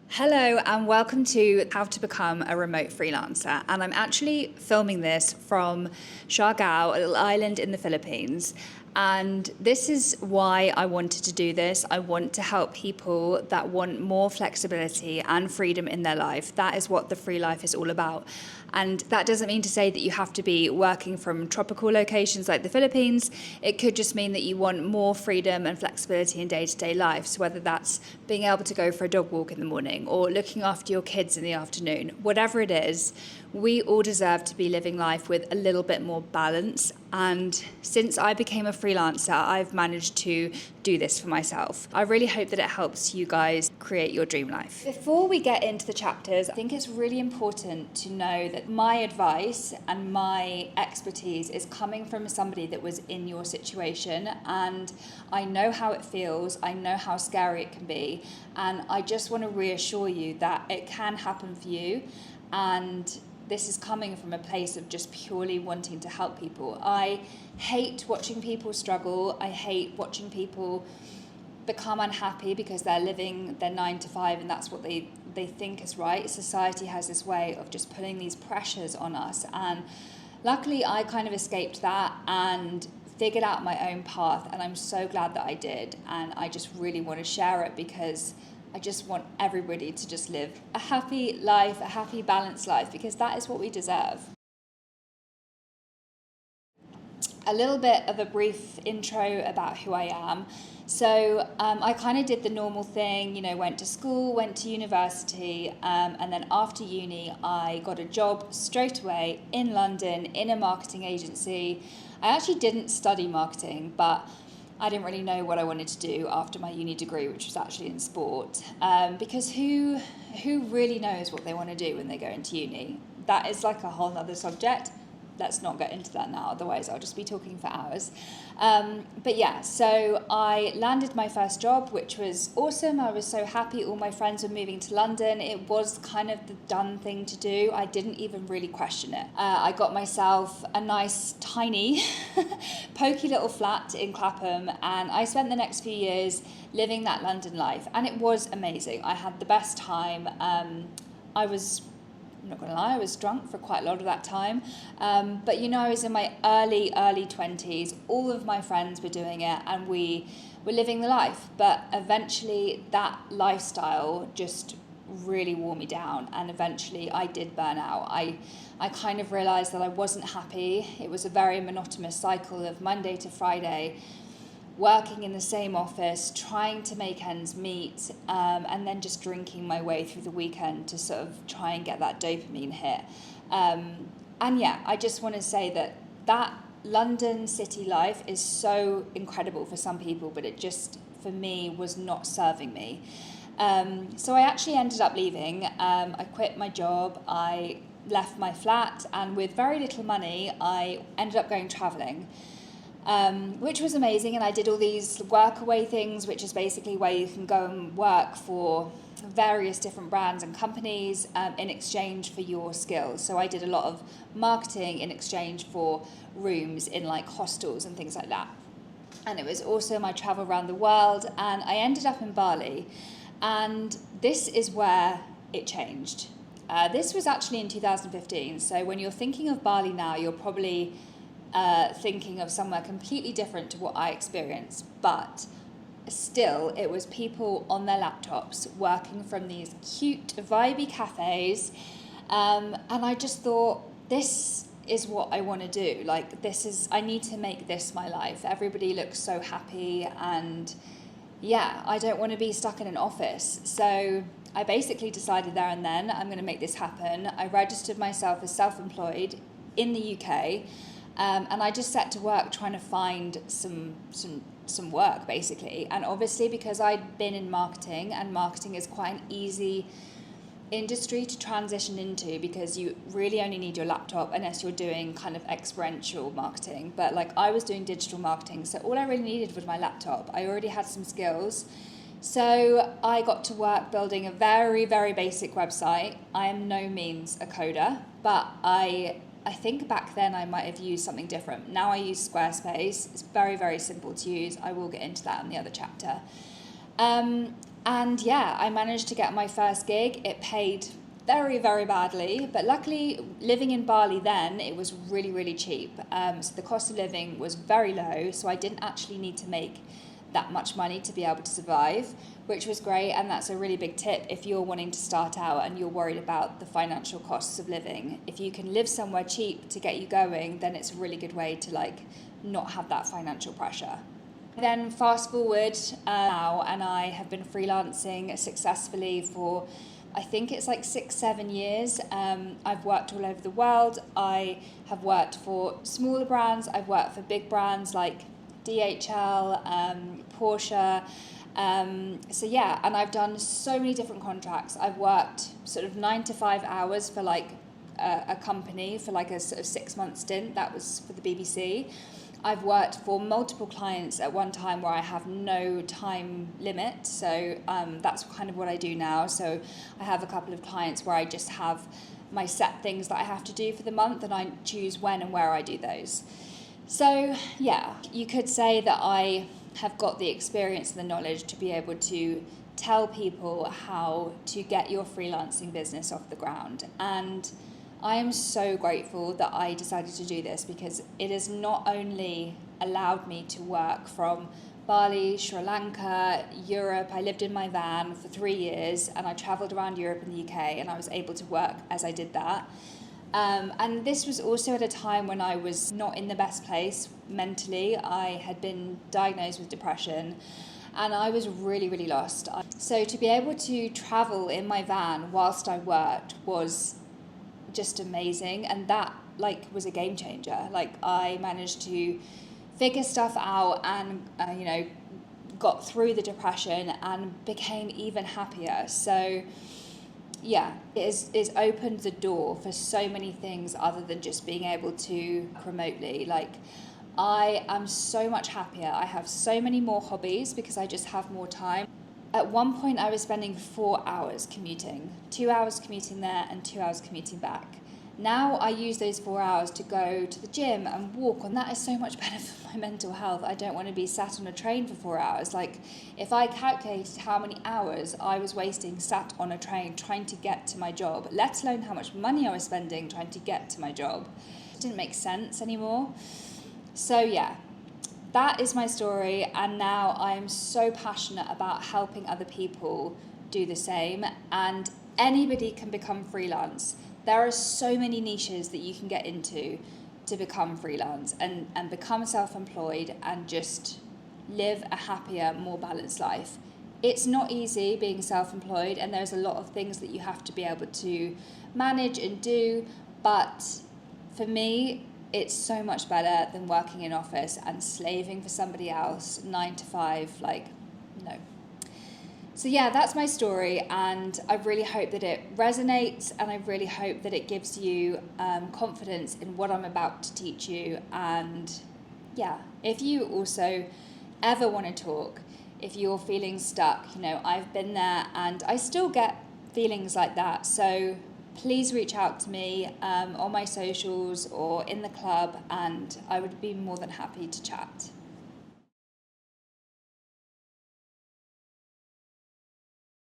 Hello and welcome to How to Become a Remote Freelancer. And I'm actually filming this from Siargao, a little island in the Philippines. And this is why I wanted to do this. I want to help people that want more flexibility and freedom in their life. That is what the free life is all about. And that doesn't mean to say that you have to be working from tropical locations like the Philippines. It could just mean that you want more freedom and flexibility in day-to-day life. So whether that's being able to go for a dog walk in the morning or looking after your kids in the afternoon, whatever it is, we all deserve to be living life with a little bit more balance. And since I became a freelancer, I've managed to do this for myself. I really hope that it helps you guys create your dream life. Before we get into the chapters, I think it's really important to know that my advice and my expertise is coming from somebody that was in your situation, and I know how it feels, I know how scary it can be, and I just want to reassure you that it can happen for you, and this is coming from a place of just purely wanting to help people. I hate watching people struggle. I hate watching people become unhappy because they're living their 9 to 5 and that's what they think is right. Society has this way of just putting these pressures on us. And luckily I kind of escaped that and figured out my own path. And I'm so glad that I did. And I just really want to share it because I just want everybody to just live a happy life, a happy, balanced life, because that is what we deserve. A little bit of a brief intro about who I am. So I kind of did the normal thing, went to school, went to university, and then after uni, I got a job straight away in London in a marketing agency. I actually didn't study marketing, but I didn't really know what I wanted to do after my uni degree, which was actually in sport, because who really knows what they want to do when they go into uni? That is like a whole other subject. Let's not get into that now, otherwise I'll just be talking for hours. But yeah, so I landed my first job, which was awesome. I was so happy. All my friends were moving to London. It was kind of the done thing to do. I didn't even really question it. I got myself a nice, tiny, pokey little flat in Clapham, and I spent the next few years living that London life, and it was amazing. I had the best time. I'm not going to lie, I was drunk for quite a lot of that time. But I was in my early 20s. All of my friends were doing it and we were living the life. But eventually that lifestyle just really wore me down. And eventually I did burn out. I kind of realised that I wasn't happy. It was a very monotonous cycle of Monday to Friday, working in the same office, trying to make ends meet, and then just drinking my way through the weekend to sort of try and get that dopamine hit. And yeah, I just want to say that London city life is so incredible for some people, but it just, for me, was not serving me. So I actually ended up leaving. I quit my job, I left my flat, and with very little money, I ended up going travelling. Which was amazing, and I did all these workaway things, which is basically where you can go and work for various different brands and companies in exchange for your skills. So I did a lot of marketing in exchange for rooms in like hostels and things like that. And it was awesome. I traveled around the world, and I ended up in Bali, and this is where it changed. This was actually in 2015, so when you're thinking of Bali now, you're probably thinking of somewhere completely different to what I experienced, but still it was people on their laptops working from these cute vibey cafes, and I just thought, this is what I want to do. Like, I need to make this my life. Everybody looks so happy, and yeah, I don't want to be stuck in an office. So I basically decided there and then, I'm going to make this happen. I registered myself as self-employed in the UK. And I just set to work trying to find some work, basically. And obviously, because I'd been in marketing, and marketing is quite an easy industry to transition into because you really only need your laptop unless you're doing kind of experiential marketing. But like, I was doing digital marketing, so all I really needed was my laptop. I already had some skills. So I got to work building a very, very basic website. I am no means a coder, but I think back then I might have used something different. Now I use Squarespace. It's very, very simple to use. I will get into that in the other chapter. And yeah, I managed to get my first gig. It paid very, very badly, but luckily living in Bali then, it was really, really cheap. So the cost of living was very low, so I didn't actually need to make that much money to be able to survive, which was great. And that's a really big tip if you're wanting to start out and you're worried about the financial costs of living. If you can live somewhere cheap to get you going, then it's a really good way to like not have that financial pressure. Then fast forward now, and I have been freelancing successfully for, I think it's like 6-7 years. I've worked all over the world. I have worked for smaller brands. I've worked for big brands like DHL, Porsche. So yeah, and I've done so many different contracts. I've worked sort of 9 to 5 hours for like a company for like a sort of 6-month stint. That was for the BBC. I've worked for multiple clients at one time where I have no time limit. So that's kind of what I do now. So I have a couple of clients where I just have my set things that I have to do for the month, and I choose when and where I do those. So yeah, you could say that I have got the experience and the knowledge to be able to tell people how to get your freelancing business off the ground. And I am so grateful that I decided to do this, because it has not only allowed me to work from Bali, Sri Lanka, Europe. I lived in my van for 3 years and I traveled around Europe and the UK, and I was able to work as I did that. And this was also at a time when I was not in the best place mentally. I had been diagnosed with depression and I was really, really lost. So to be able to travel in my van whilst I worked was just amazing, and that like was a game changer. Like I managed to figure stuff out and got through the depression and became even happier. So yeah, it's opened the door for so many things other than just being able to remotely. Like I am so much happier. I have so many more hobbies because I just have more time. At one point I was spending 4 hours commuting, 2 hours commuting there and 2 hours commuting back. Now I use those 4 hours to go to the gym and walk, and that is so much better for my mental health. I don't want to be sat on a train for 4 hours. Like if I calculated how many hours I was wasting sat on a train trying to get to my job, let alone how much money I was spending trying to get to my job, it didn't make sense anymore. So yeah, that is my story, and now I am so passionate about helping other people do the same, and anybody can become freelance. There are so many niches that you can get into to become freelance and become self-employed and just live a happier, more balanced life. It's not easy being self-employed, and there's a lot of things that you have to be able to manage and do, but for me, it's so much better than working in office and slaving for somebody else 9 to 5, like, no. So yeah, that's my story, and I really hope that it resonates, and I really hope that it gives you confidence in what I'm about to teach you. And yeah, if you also ever want to talk, if you're feeling stuck, I've been there and I still get feelings like that. So please reach out to me on my socials or in the club, and I would be more than happy to chat.